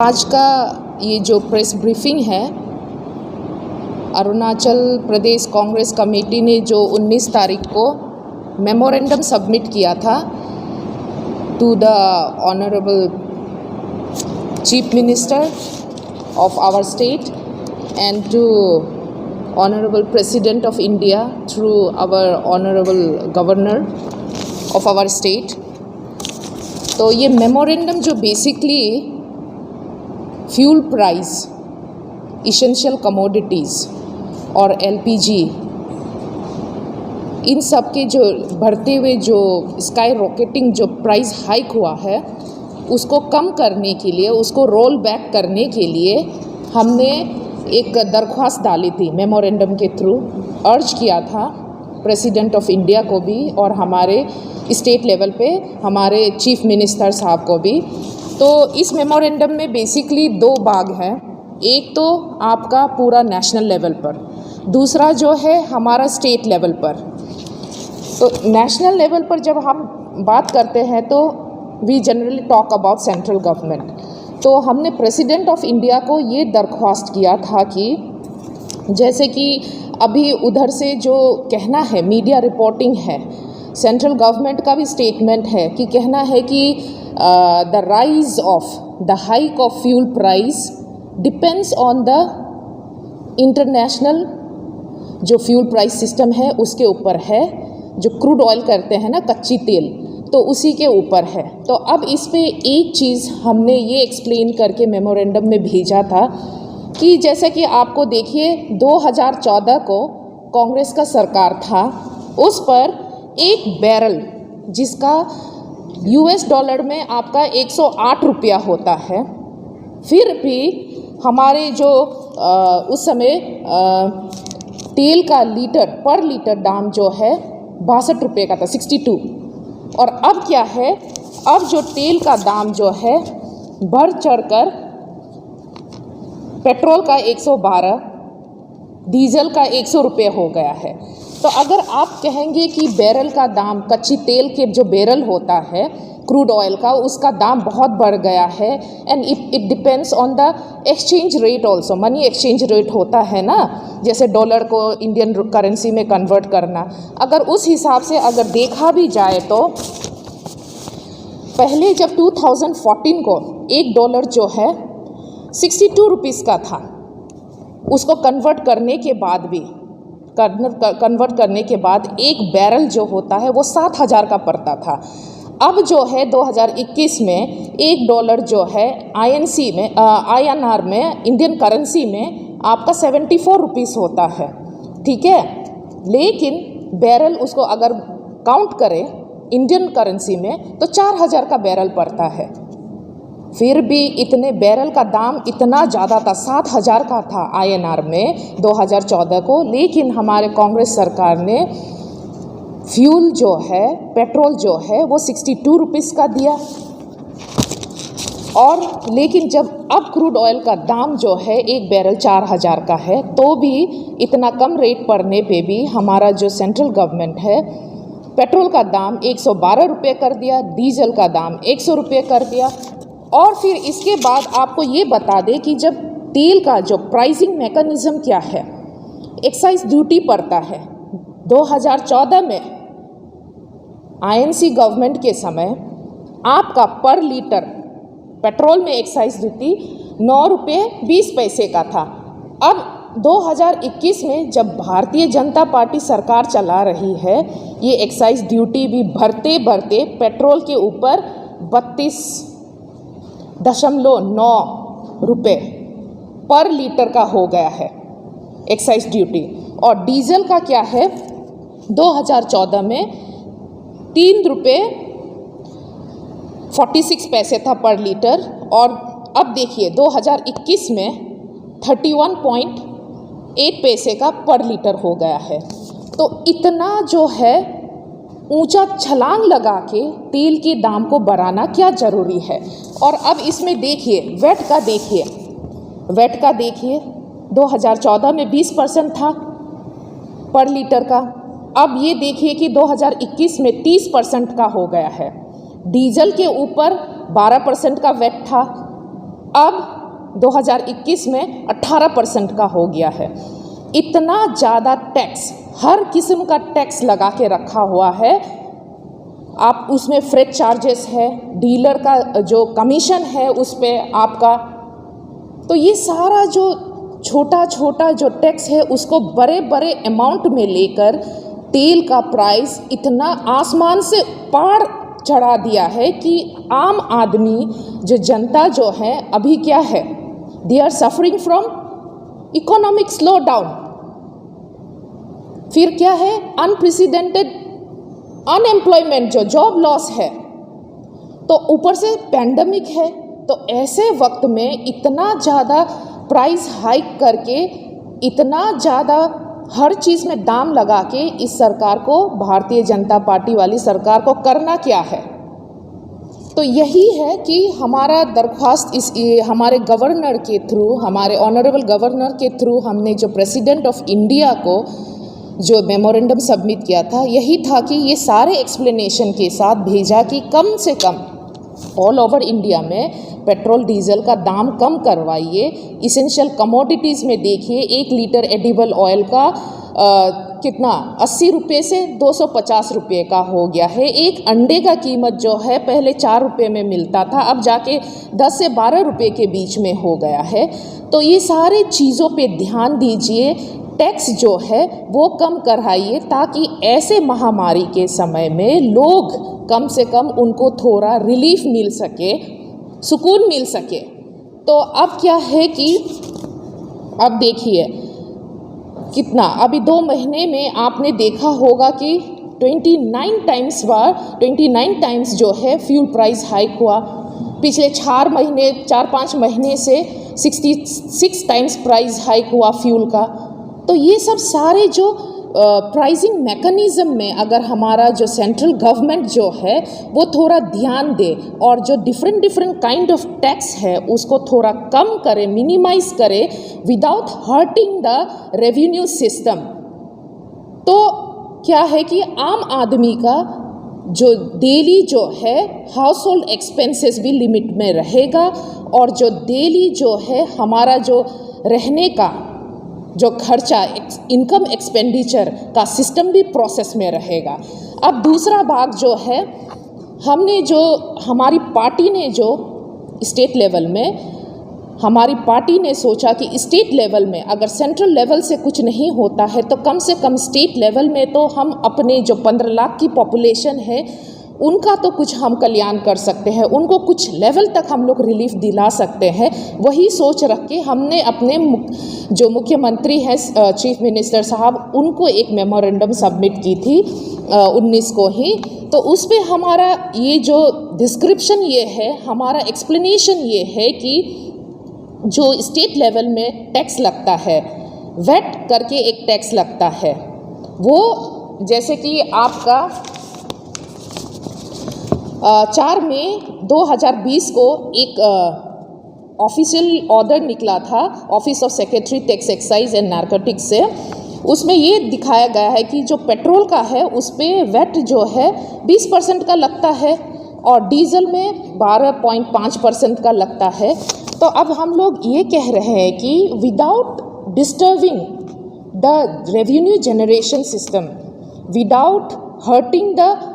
आज का ये जो प्रेस ब्रीफिंग है, अरुणाचल प्रदेश कांग्रेस कमेटी ने जो 19 तारीख को मेमोरेंडम सबमिट किया था to the honourable chief minister of our state and to honourable president of India through our honourable governor of our state. तो ये मेमोरेंडम जो basically fuel price, essential commodities और एलपीजी, इन सब के जो बढ़ते हुए जो स्काई रॉकेटिंग जो प्राइस हाइक हुआ है उसको कम करने के लिए, उसको रोल बैक करने के लिए हमने एक दरख्वास्त डाली थी मेमोरेंडम के थ्रू। अर्ज किया था प्रेसिडेंट ऑफ इंडिया को भी और हमारे स्टेट लेवल पे हमारे चीफ मिनिस्टर साहब को भी। तो इस मेमोरेंडम में बेसिकली दो भाग हैं, एक तो आपका पूरा नेशनल लेवल पर, दूसरा जो है हमारा स्टेट लेवल पर। तो नेशनल लेवल पर जब हम बात करते हैं तो we generally talk about central government. तो हमने प्रेसिडेंट ऑफ इंडिया को ये दरख्वास्त किया था कि जैसे कि अभी उधर से जो कहना है, मीडिया रिपोर्टिंग है, सेंट्रल गवर्नमेंट का भी स्टेटमेंट है कि कहना है कि the rise of the hike of fuel price depends on the international जो फ्यूल प्राइस सिस्टम है उसके ऊपर है, जो क्रूड ऑयल करते हैं ना, कच्ची तेल, तो उसी के ऊपर है। तो अब इस पे एक चीज़ हमने ये एक्सप्लेन करके मेमोरेंडम में भेजा था कि जैसे कि आपको देखिए 2014 को कांग्रेस का सरकार था, उस पर एक बैरल जिसका US डॉलर में आपका 108 रुपया होता है, फिर भी हमारे जो उस समय तेल का लीटर पर लीटर दाम जो है 62 रुपये का था, 62। और अब क्या है, अब जो तेल का दाम जो है बढ़ चढ़कर पेट्रोल का 112, डीजल का 100 रुपये हो गया है। तो अगर आप कहेंगे कि बैरल का दाम, कच्ची तेल के जो बैरल होता है क्रूड ऑयल का, उसका दाम बहुत बढ़ गया है and it depends on the exchange rate also, money exchange rate होता है ना, जैसे डॉलर को इंडियन करेंसी में कन्वर्ट करना। अगर उस हिसाब से अगर देखा भी जाए तो पहले जब 2014 को एक डॉलर जो है 62 रुपीज़ का था, उसको कन्वर्ट करने के बाद एक बैरल जो होता है वो 7,000 का पड़ता था। अब जो है 2021 में एक डॉलर जो है INC में INR में, इंडियन करेंसी में आपका 74 रुपीज़ होता है, ठीक है। लेकिन बैरल उसको अगर काउंट करें इंडियन करेंसी में तो 4,000 का बैरल पड़ता है। फिर भी इतने बैरल का दाम इतना ज़्यादा था, 7,000 का था INR में 2014 को, लेकिन हमारे कांग्रेस सरकार ने फ्यूल जो है, पेट्रोल जो है वो 62 रुपीज़ का दिया। और लेकिन जब अब क्रूड ऑयल का दाम जो है एक बैरल 4,000 का है, तो भी इतना कम रेट पड़ने पे भी हमारा जो सेंट्रल गवर्नमेंट है पेट्रोल का दाम 112 रुपये कर दिया, डीजल का दाम 100 रुपये कर दिया। और फिर इसके बाद आपको ये बता दें कि जब तेल का जो प्राइसिंग मैकेनिज़्म क्या है, एक्साइज ड्यूटी पड़ता है। 2014 में INC गवर्नमेंट के समय आपका पर लीटर पेट्रोल में एक्साइज ड्यूटी 9 रुपये 20 पैसे का था। अब 2021 में जब भारतीय जनता पार्टी सरकार चला रही है, ये एक्साइज ड्यूटी भी भरते भरते पेट्रोल के ऊपर 32.9 रुपये पर लीटर का हो गया है एक्साइज ड्यूटी। और डीजल का क्या है, 2014 में 3 रुपये 46 पैसे था पर लीटर, और अब देखिए 2021 में 31.8 पैसे का पर लीटर हो गया है। तो इतना जो है ऊंचा छलांग लगा के तेल के दाम को बढ़ाना क्या ज़रूरी है। और अब इसमें देखिए वेट का देखिए 2014 में 20% था पर लीटर का, अब ये देखिए कि 2021 में 30% का हो गया है। डीजल के ऊपर 12% का वेट था, अब 2021 में 18% का हो गया है। इतना ज़्यादा टैक्स, हर किस्म का टैक्स लगा के रखा हुआ है। आप उसमें फ्रेट चार्जेस है, डीलर का जो कमीशन है उस पर आपका, तो ये सारा जो छोटा छोटा जो टैक्स है उसको बड़े बड़े अमाउंट में लेकर तेल का प्राइस इतना आसमान से पार चढ़ा दिया है कि आम आदमी, जो जनता जो है अभी क्या है, they are suffering from economic slowdown. फिर क्या है, अनप्रेसिडेंटेड अनएम्प्लॉयमेंट, जो जॉब लॉस है, तो ऊपर से पैंडमिक है। तो ऐसे वक्त में इतना ज़्यादा प्राइस हाइक करके, इतना ज़्यादा हर चीज़ में दाम लगा के इस सरकार को, भारतीय जनता पार्टी वाली सरकार को करना क्या है? तो यही है कि हमारा दरख्वास्त हमारे गवर्नर के थ्रू, हमारे ऑनरेबल गवर्नर के थ्रू हमने जो प्रेसिडेंट ऑफ इंडिया को जो मेमोरेंडम सबमिट किया था, यही था कि ये सारे एक्सप्लेनेशन के साथ भेजा कि कम से कम ऑल ओवर इंडिया में पेट्रोल डीजल का दाम कम करवाइए। इसेंशियल कमोडिटीज़ में देखिए, 1 लीटर एडिबल ऑयल का कितना 80 रुपये से 250 रुपये का हो गया है। एक अंडे का कीमत जो है पहले 4 रुपये में मिलता था, अब जाके 10 से 12 रुपये के बीच में हो गया है। तो ये सारे चीज़ों पे ध्यान दीजिए, टैक्स जो है वो कम कराइए, ताकि ऐसे महामारी के समय में लोग कम से कम उनको थोड़ा रिलीफ मिल सके, सुकून मिल सके। तो अब क्या है कि अब देखिए कितना, अभी 2 महीने में आपने देखा होगा कि 29 टाइम्स जो है फ्यूल प्राइस हाइक हुआ। पिछले 4-5 महीने से 66 टाइम्स प्राइस हाइक हुआ फ्यूल का। तो ये सब सारे जो प्राइसिंग मैकेनिज़्म में अगर हमारा जो सेंट्रल गवर्नमेंट जो है वो थोड़ा ध्यान दे और जो डिफरेंट काइंड ऑफ टैक्स है उसको थोड़ा कम करे, मिनिमाइज करे, without hurting the revenue system, तो क्या है कि आम आदमी का जो डेली जो है हाउस होल्ड एक्सपेंसेस भी लिमिट में रहेगा, और जो डेली जो है हमारा जो रहने का जो खर्चा, इनकम एक्सपेंडिचर का सिस्टम भी प्रोसेस में रहेगा। अब दूसरा भाग जो है, हमने जो हमारी पार्टी ने जो स्टेट लेवल में, हमारी पार्टी ने सोचा कि स्टेट लेवल में अगर सेंट्रल लेवल से कुछ नहीं होता है तो कम से कम स्टेट लेवल में तो हम अपने जो 15 लाख की पॉपुलेशन है उनका तो कुछ हम कल्याण कर सकते हैं, उनको कुछ लेवल तक हम लोग रिलीफ दिला सकते हैं। वही सोच रख के हमने अपने जो मुख्यमंत्री हैं चीफ मिनिस्टर साहब, उनको एक मेमोरेंडम सबमिट की थी 19 को ही। तो उस पर हमारा ये जो डिस्क्रिप्शन ये है, हमारा एक्सप्लेनेशन ये है कि जो स्टेट लेवल में टैक्स लगता है, वेट करके एक टैक्स लगता है, वो जैसे कि आपका 4 मई 2020 को एक ऑफिशियल ऑर्डर निकला था office of secretary tax excise and narcotics से। उसमें ये दिखाया गया है कि जो पेट्रोल का है उस पर वेट जो है 20% का लगता है और डीजल में 12.5% का लगता है। तो अब हम लोग ये कह रहे हैं कि without disturbing the revenue generation system, without hurting the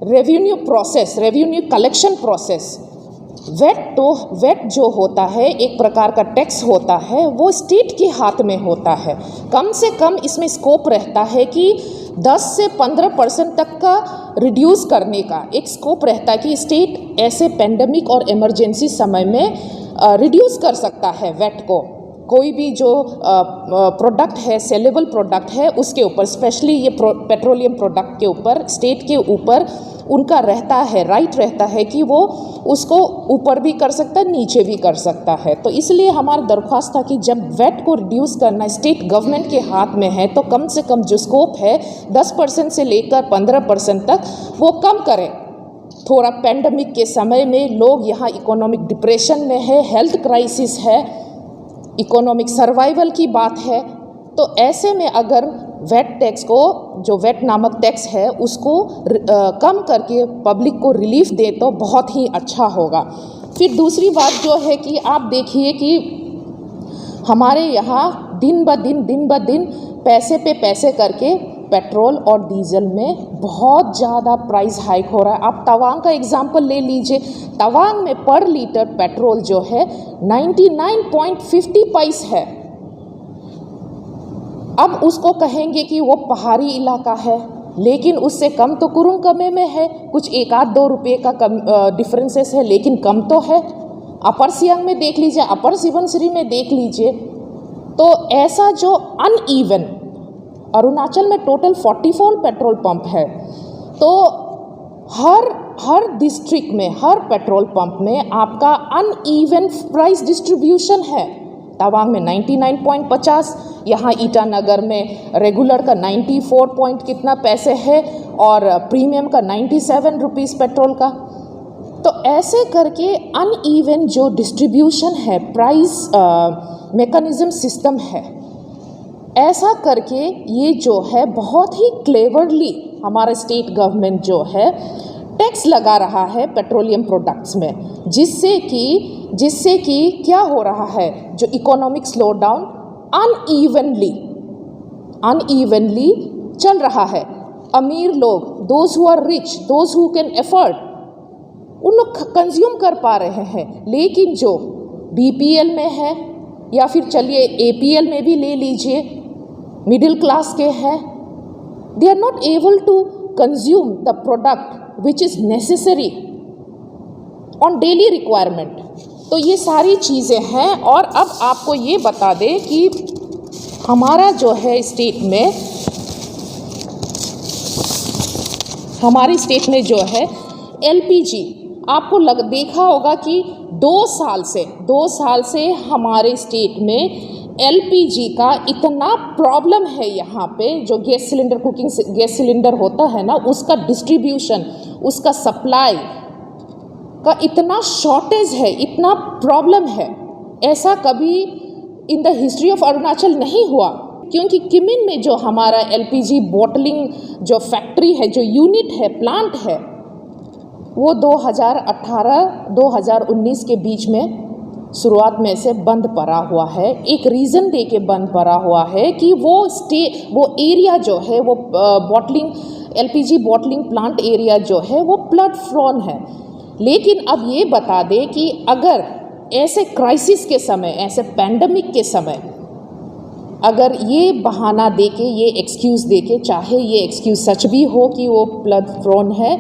revenue process, revenue collection process, VAT जो होता है एक प्रकार का टैक्स होता है, वो स्टेट के हाथ में होता है। कम से कम इसमें स्कोप रहता है कि 10 से 15% तक का रिड्यूस करने का एक स्कोप रहता है कि स्टेट ऐसे पेंडेमिक और इमरजेंसी समय में रिड्यूस कर सकता है वेट को। कोई भी जो प्रोडक्ट है, सेलेबल प्रोडक्ट है, उसके ऊपर, स्पेशली ये पेट्रोलियम प्रोडक्ट के ऊपर, स्टेट के ऊपर उनका रहता है, राइट रहता है कि वो उसको ऊपर भी कर सकता है, नीचे भी कर सकता है। तो इसलिए हमारा दरख्वास्त था कि जब वेट को रिड्यूस करना स्टेट गवर्नमेंट के हाथ में है तो कम से कम जो स्कोप है 10% से लेकर 15% तक वो कम करें। थोड़ा पेंडेमिक के समय में लोग यहाँ इकोनॉमिक डिप्रेशन में है, हेल्थ क्राइसिस है, इकोनॉमिक सर्वाइवल की बात है। तो ऐसे में अगर वेट टैक्स को, जो वेट नामक टैक्स है, उसको कम करके पब्लिक को रिलीफ दे तो बहुत ही अच्छा होगा। फिर दूसरी बात जो है कि आप देखिए कि हमारे यहाँ दिन ब दिन पैसे पे पैसे करके पेट्रोल और डीजल में बहुत ज़्यादा प्राइस हाइक हो रहा है। आप तवांग का एग्जांपल ले लीजिए। तवांग में पर लीटर पेट्रोल जो है 99.50 पैसे है। अब उसको कहेंगे कि वो पहाड़ी इलाका है, लेकिन उससे कम तो कुरुंग कमे में है, कुछ 1-2 रुपये का कम डिफरेंसेस है, लेकिन कम तो है। अपर सियांग में देख लीजिए, अपर सुबनसिरी में देख लीजिए। तो ऐसा जो अनइवन, अरुणाचल में टोटल 44 पेट्रोल पंप है, तो हर डिस्ट्रिक्ट में, हर पेट्रोल पंप में आपका अनइवन प्राइस डिस्ट्रीब्यूशन है। तवांग में 99.50, यहाँ ईटानगर में रेगुलर का 94 पॉइंट कितना पैसे है और प्रीमियम का 97 रुपीज़ पेट्रोल का। तो ऐसे करके अनइवन जो डिस्ट्रीब्यूशन है, प्राइस मैकेनिज्म सिस्टम है, ऐसा करके ये जो है बहुत ही क्लेवरली हमारा स्टेट गवर्नमेंट जो है टैक्स लगा रहा है पेट्रोलियम प्रोडक्ट्स में, जिससे कि क्या हो रहा है, जो इकोनॉमिक स्लो डाउन अनइवनली चल रहा है। अमीर लोग, those who are rich, those who can afford, उन लोग कंज्यूम कर पा रहे हैं, लेकिन जो बीपीएल में है या फिर चलिए एपीएल में भी ले लीजिए, मिडिल क्लास के हैं, they are not able to consume the product which is necessary on daily requirement. तो ये सारी चीज़ें हैं। और अब आपको ये बता दें कि हमारा जो है स्टेट में, हमारी स्टेट में जो है एलपीजी, आपको देखा होगा कि 2 साल से हमारे स्टेट में एलपीजी का इतना प्रॉब्लम है। यहाँ पे जो gas cylinder, cooking gas cylinder होता है ना, उसका डिस्ट्रीब्यूशन, उसका सप्लाई का इतना शॉर्टेज है, इतना प्रॉब्लम है, ऐसा कभी in the history of Arunachal नहीं हुआ। क्योंकि किमिन में जो हमारा एलपीजी बॉटलिंग जो फैक्ट्री है, जो यूनिट है, प्लांट है, वो 2018-2019 के बीच में शुरुआत में से बंद पड़ा हुआ है। एक रीज़न दे के बंद पड़ा हुआ है कि वो एरिया जो है, वो एलपीजी बॉटलिंग प्लांट एरिया जो है वो फ्लड प्रोन है। लेकिन अब ये बता दें कि अगर ऐसे क्राइसिस के समय, ऐसे पैंडमिक के समय, अगर ये बहाना देके, ये एक्सक्यूज़ देके, चाहे ये एक्सक्यूज़ सच भी हो कि वो फ्लड प्रोन है,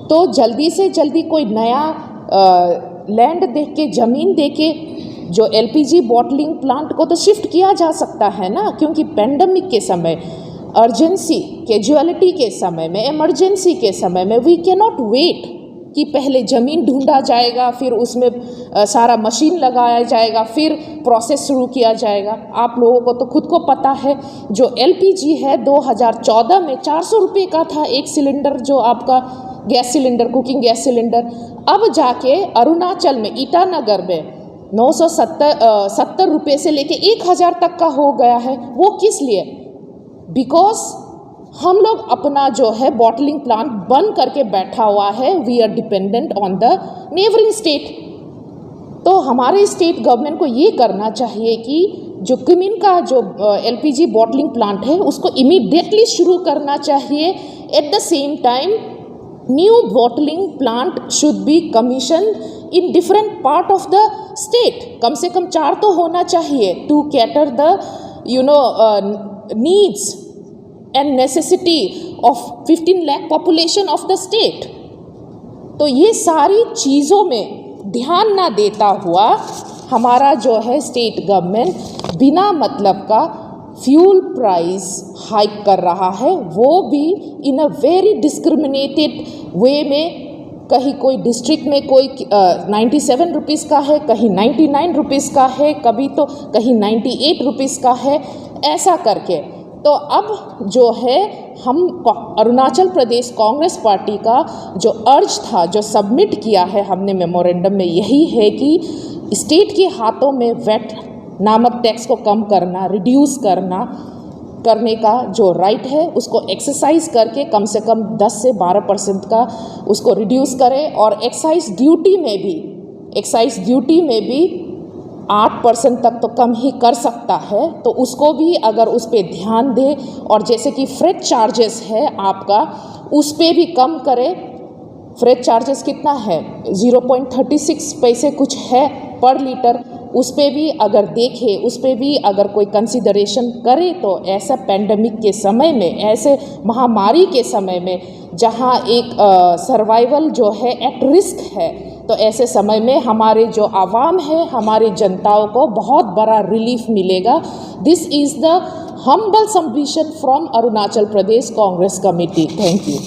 तो जल्दी से जल्दी कोई नया लैंड देख के, ज़मीन दे के जो एलपीजी बॉटलिंग प्लांट को तो शिफ्ट किया जा सकता है ना। क्योंकि पैंडमिक के समय, अर्जेंसी, कैजुअलिटी के समय में, इमरजेंसी के समय में वी कैन नॉट वेट कि पहले ज़मीन ढूंढा जाएगा, फिर उसमें सारा मशीन लगाया जाएगा, फिर प्रोसेस शुरू किया जाएगा। आप लोगों को तो खुद को पता है, जो एलपीजी है 2014 में 400 रुपये का था एक सिलेंडर, जो आपका gas cylinder, cooking gas cylinder. अब जाके अरुणाचल में, ईटानगर में 970 रुपये से लेके 1000 तक का हो गया है। वो किस लिए? बिकॉज हम लोग अपना जो है बॉटलिंग प्लांट बंद करके बैठा हुआ है। We are dependent on the neighbouring state. तो हमारे स्टेट गवर्नमेंट को ये करना चाहिए कि जो किमिन का जो एलपीजी बॉटलिंग प्लांट है, उसको इमीडिएटली शुरू करना चाहिए। At the same time new bottling plant should be commission in different part of the state. कम से कम 4 तो होना चाहिए to cater the needs and necessity of 15 lakh population of the state. तो ये सारी चीज़ों में ध्यान ना देता हुआ हमारा जो है स्टेट गवर्नमेंट बिना मतलब का फ्यूल प्राइस हाइक कर रहा है, वो भी इन अ वेरी डिस्क्रिमिनेटेड वे में। कहीं कोई डिस्ट्रिक्ट में कोई 97 रुपीज़ का है, कहीं 99 रुपीज़ का है, कभी तो कहीं 98 रुपीज़ का है, ऐसा करके। तो अब जो है हम अरुणाचल प्रदेश कांग्रेस पार्टी का जो अर्ज था, जो सबमिट किया है हमने मेमोरेंडम में, यही है कि स्टेट के हाथों में वेट नामक टैक्स को कम करना, रिड्यूस करने का जो राइट है उसको एक्सरसाइज करके कम से कम 10 से 12% का उसको रिड्यूस करें। और एक्साइज ड्यूटी में भी एक्साइज ड्यूटी में भी 8% तक तो कम ही कर सकता है, तो उसको भी अगर उस पर ध्यान दे, और जैसे कि फ्रेट चार्जेस है आपका, उस पर भी कम करे। फ्रेट चार्जेस कितना है, 0.36 पैसे कुछ है पर लीटर, उस पर भी अगर देखे, उस पर भी अगर कोई कंसिडरेशन करे, तो ऐसा पैंडमिक के समय में, ऐसे महामारी के समय में जहाँ एक सर्वाइवल जो है एट रिस्क है, तो ऐसे समय में हमारे जो आवाम है, हमारे जनताओं को बहुत बड़ा रिलीफ मिलेगा। This is the humble submission from Arunachal Pradesh Congress committee. Thank you.